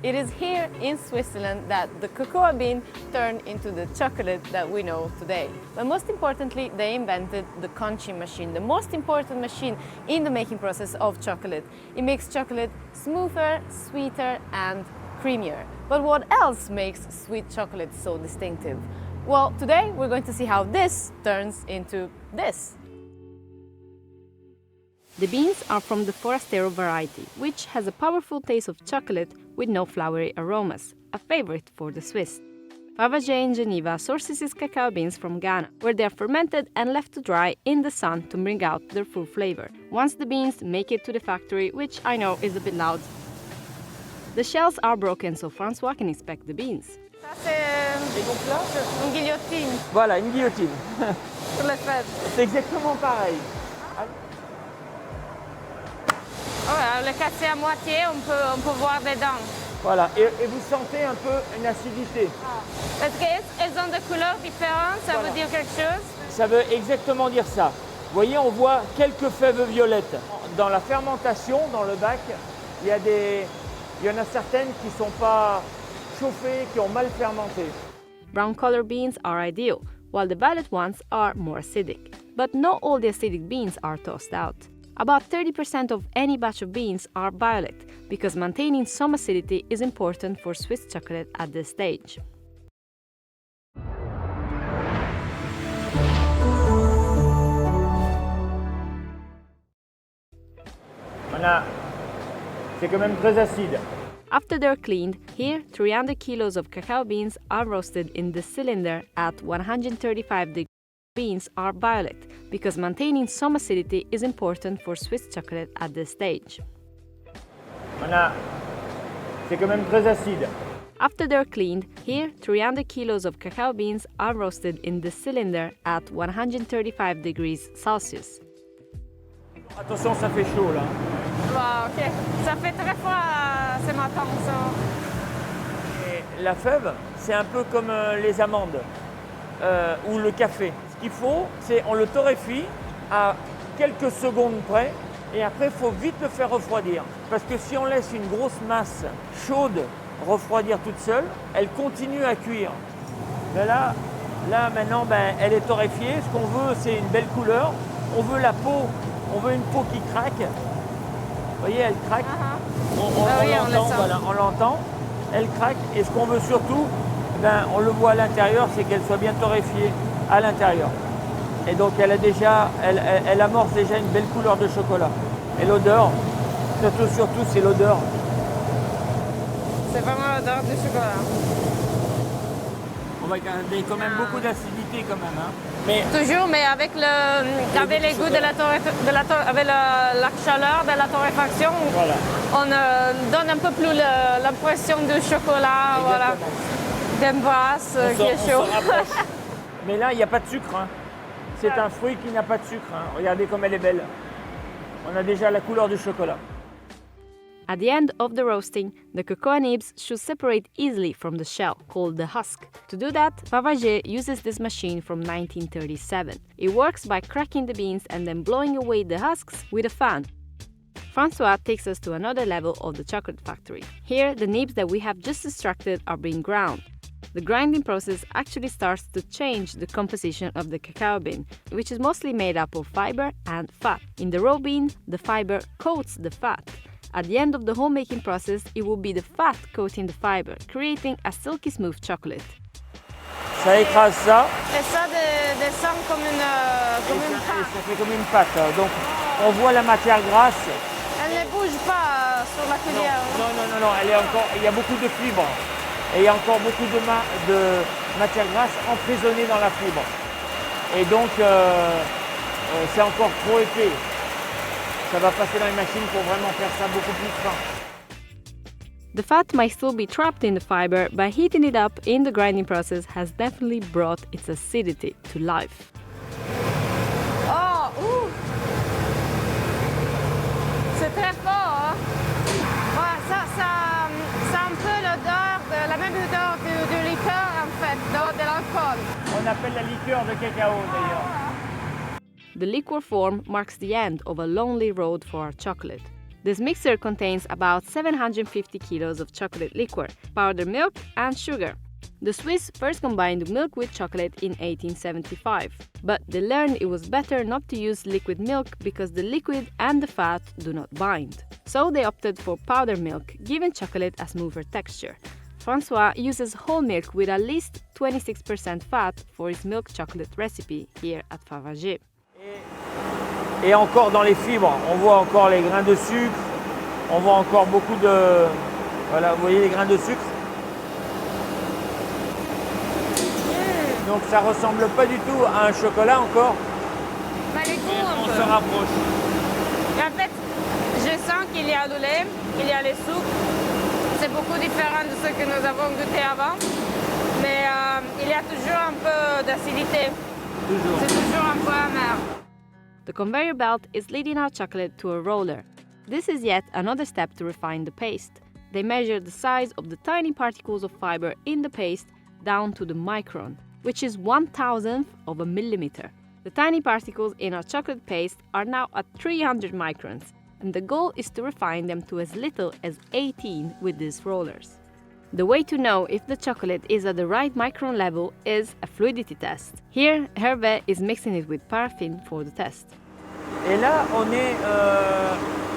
It is here in Switzerland that the cocoa bean turned into the chocolate that we know today. But most importantly, they invented the conching machine, the most important machine in the making process of chocolate. It makes chocolate smoother, sweeter, and creamier. But what else makes sweet chocolate so distinctive? Well, today we're going to see how this turns into this. The beans are from the Forastero variety, which has a powerful taste of chocolate with no flowery aromas, a favorite for the Swiss. Favarger in Geneva sources his cacao beans from Ghana, where they are fermented and left to dry in the sun to bring out their full flavor. Once the beans make it to the factory, which I know is a bit loud, the shells are broken so François can inspect the beans. Et donc là, Une guillotine voilà, une guillotine. sur les fêtes. C'est exactement pareil. Ouais, le casser à moitié, on peut voir dedans. Voilà, et vous sentez un peu une acidité. Parce qu'elles ont des couleurs différentes, ça veut dire quelque chose? Ça veut exactement dire ça. Vous voyez, on voit quelques fèves violettes. Dans la fermentation, dans le bac, il y en a certaines qui ne sont pas chauffées, qui ont mal fermenté. Brown color beans are ideal, while the violet ones are more acidic. But not all the acidic beans are tossed out. About 30% of any batch of beans are violet, because maintaining some acidity is important for Swiss chocolate at this stage. C'est quand même très acide. After they're cleaned, here 300 kilos of cacao beans are roasted in the cylinder at 135 degrees. Beans are violet, because maintaining some acidity is important for Swiss chocolate at this stage. C'est quand même très acide. After they're cleaned, here 300 kilos of cacao beans are roasted in the cylinder at 135 degrees Celsius. Attention, ça fait chaud là. Wow, ok. Ça fait très froid ce matin, ça. Et la fève, c'est un peu comme les amandes ou le café. Ce qu'il faut, c'est on le torréfie à quelques secondes près et après il faut vite le faire refroidir. Parce que si on laisse une grosse masse chaude refroidir toute seule, elle continue à cuire. Mais là maintenant, elle est torréfiée. Ce qu'on veut, c'est une belle couleur. On veut la peau, on veut une peau qui craque. Vous voyez, elle craque. On l'entend. Elle craque. Et ce qu'on veut surtout, on le voit à l'intérieur, c'est qu'elle soit bien torréfiée à l'intérieur. Et donc elle amorce déjà une belle couleur de chocolat. Et l'odeur, surtout c'est l'odeur. C'est vraiment l'odeur du chocolat. On va garder quand même beaucoup d'acidité quand même. Hein. Mais toujours, mais avec les goûts avec la chaleur de la torréfaction, voilà. On donne un peu plus l'impression du chocolat, voilà, d'un brasse qui est chaud. Mais là, il n'y a pas de sucre. Hein. C'est un fruit qui n'a pas de sucre. Hein. Regardez comme elle est belle. On a déjà la couleur du chocolat. At the end of the roasting, the cocoa nibs should separate easily from the shell, called the husk. To do that, Favarger uses this machine from 1937. It works by cracking the beans and then blowing away the husks with a fan. François takes us to another level of the chocolate factory. Here, the nibs that we have just extracted are being ground. The grinding process actually starts to change the composition of the cacao bean, which is mostly made up of fiber and fat. In the raw bean, the fiber coats the fat. At the end of the whole making process, it will be the fat coating the fiber, creating a silky smooth chocolate. Ça écrase ça. Et ça descend comme une pâte. Ça fait comme une pâte. Donc on voit la matière grasse. Elle ne bouge pas sur la cuillère. Non, elle est encore. Il y a beaucoup de fibres. Et il y a encore beaucoup de matière grasse emprisonnée dans la fibre. Et donc c'est encore trop épais. Ça va passer dans les machines pour vraiment faire ça beaucoup plus fin. The fat might still be trapped in the fiber, but heating it up in the grinding process has definitely brought its acidity to life. Oh, c'est très fort, hein? Ouais, ça a un peu l'odeur, la même odeur du liqueur en fait, de l'alcool. On appelle la liqueur de cacao d'ailleurs. The liquor form marks the end of a lonely road for our chocolate. This mixer contains about 750 kilos of chocolate liquor, powdered milk, and sugar. The Swiss first combined milk with chocolate in 1875, but they learned it was better not to use liquid milk because the liquid and the fat do not bind. So they opted for powdered milk, giving chocolate a smoother texture. François uses whole milk with at least 26% fat for his milk chocolate recipe here at Favarger. Et encore dans les fibres, on voit encore les grains de sucre, on voit encore beaucoup de... Voilà, vous voyez les grains de sucre. Donc ça ne ressemble pas du tout à un chocolat encore. Bah, les goûts, On se rapproche. Et en fait, je sens qu'il y a du lait, qu'il y a les sucres. C'est beaucoup différent de ce que nous avons goûté avant. Mais il y a toujours un peu d'acidité. C'est toujours un peu amer. The conveyor belt is leading our chocolate to a roller. This is yet another step to refine the paste. They measure the size of the tiny particles of fiber in the paste down to the micron, which is 1,000th of a millimeter. The tiny particles in our chocolate paste are now at 300 microns, and the goal is to refine them to as little as 18 with these rollers. The way to know if the chocolate is at the right micron level is a fluidity test. Here, Hervé is mixing it with paraffin for the test. Et là, on est...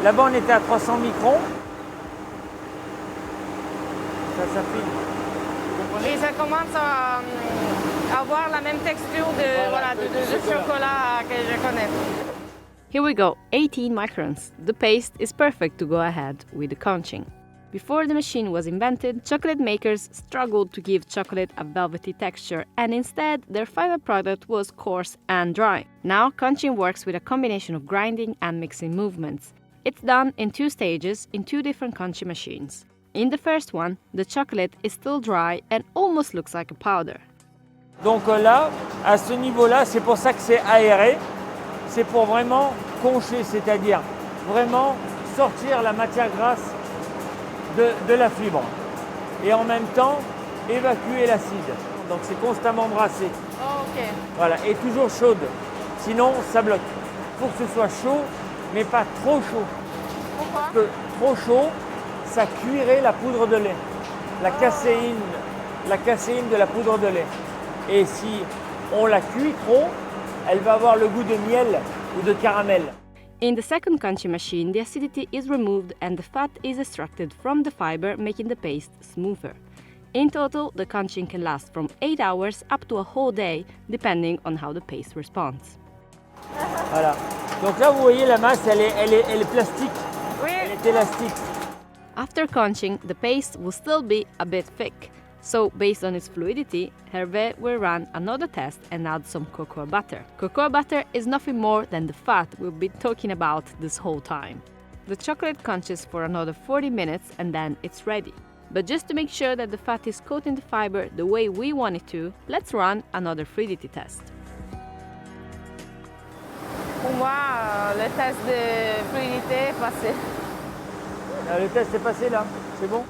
Là-bas, on était à 300 microns. Ça s'affine. Et ça commence à avoir la même texture de chocolat que je connais. Here we go, 18 microns. The paste is perfect to go ahead with the conching. Before the machine was invented, chocolate makers struggled to give chocolate a velvety texture, and instead their final product was coarse and dry. Now conching works with a combination of grinding and mixing movements. It's done in 2 stages in 2 different conching machines. In the first one, the chocolate is still dry and almost looks like a powder. Donc là, à ce niveau-là, c'est pour ça que c'est aéré. C'est pour vraiment concher, c'est-à-dire vraiment sortir la matière grasse de la fibre. Et en même temps, évacuer l'acide. Donc c'est constamment brassé. Oh, ok. Voilà, et toujours chaude. Sinon, ça bloque. Il faut que ce soit chaud, mais pas trop chaud. Pourquoi? Parce que trop chaud, ça cuirait la poudre de lait. La caséine de la poudre de lait. Et si on la cuit trop, elle va avoir le goût de miel ou de caramel. In the second conching machine, the acidity is removed and the fat is extracted from the fiber, making the paste smoother. In total, the conching can last from 8 hours up to a whole day, depending on how the paste responds. Voilà. Donc là, vous voyez, la masse, elle est plastique. Oui. Elle est élastique. After conching, the paste will still be a bit thick. So, based on its fluidity, Hervé will run another test and add some cocoa butter. Cocoa butter is nothing more than the fat we've been talking about this whole time. The chocolate conches for another 40 minutes and then it's ready. But just to make sure that the fat is coating the fiber the way we want it to, let's run another fluidity test. Pour moi, le test de fluidité est passé. Le test est passé là, c'est bon?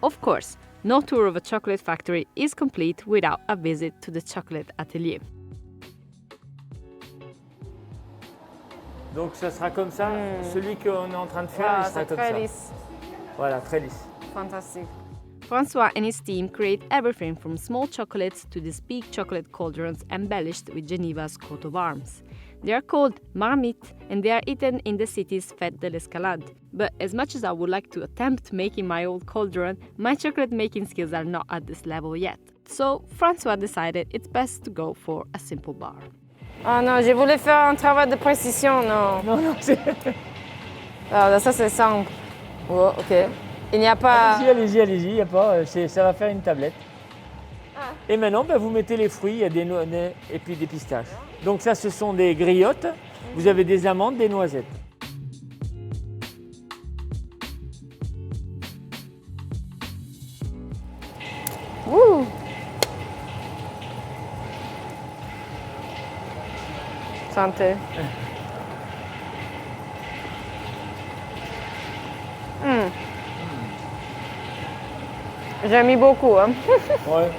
Of course, no tour of a chocolate factory is complete without a visit to the chocolate atelier. Donc ça sera comme ça, celui qu'on est en train de faire, il sera comme ça. C'est très lisse. Voilà, très lisse. Fantastique. François and his team create everything from small chocolates to these big chocolate cauldrons embellished with Geneva's coat of arms. They are called marmites and they are eaten in the city's Fête de l'Escalade. But as much as I would like to attempt making my old cauldron, my chocolate making skills are not at this level yet. So François decided it's best to go for a simple bar. Oh non, je voulais faire un travail de précision, non. Non, c'est... Alors, ça, c'est simple. Oh, ok. Il n'y a pas... Allez-y, il y a pas, ça va faire une tablette. Et maintenant, vous mettez les fruits, il y a des noix et puis des pistaches. Donc ça, ce sont des griottes. Vous avez des amandes, des noisettes. Ouh. Santé. J'ai mis beaucoup. Hein. Ouais.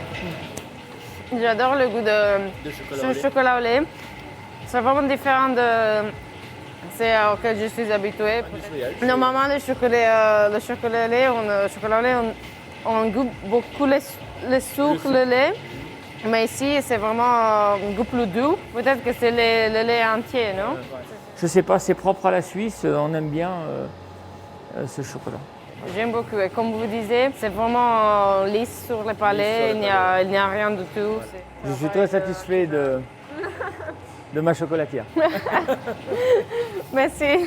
J'adore le goût de chocolat au lait. C'est vraiment différent de ce auquel je suis habituée. Normalement, le chocolat au lait, on goûte beaucoup le sucre, le lait. Mais ici, c'est vraiment un goût plus doux. Peut-être que c'est le lait entier, non? Je sais pas, c'est propre à la Suisse, on aime bien ce chocolat. J'aime beaucoup. Et comme vous disiez, c'est vraiment lisse sur le palais, il n'y a rien du tout. Je suis très satisfait de ma chocolatière. Merci.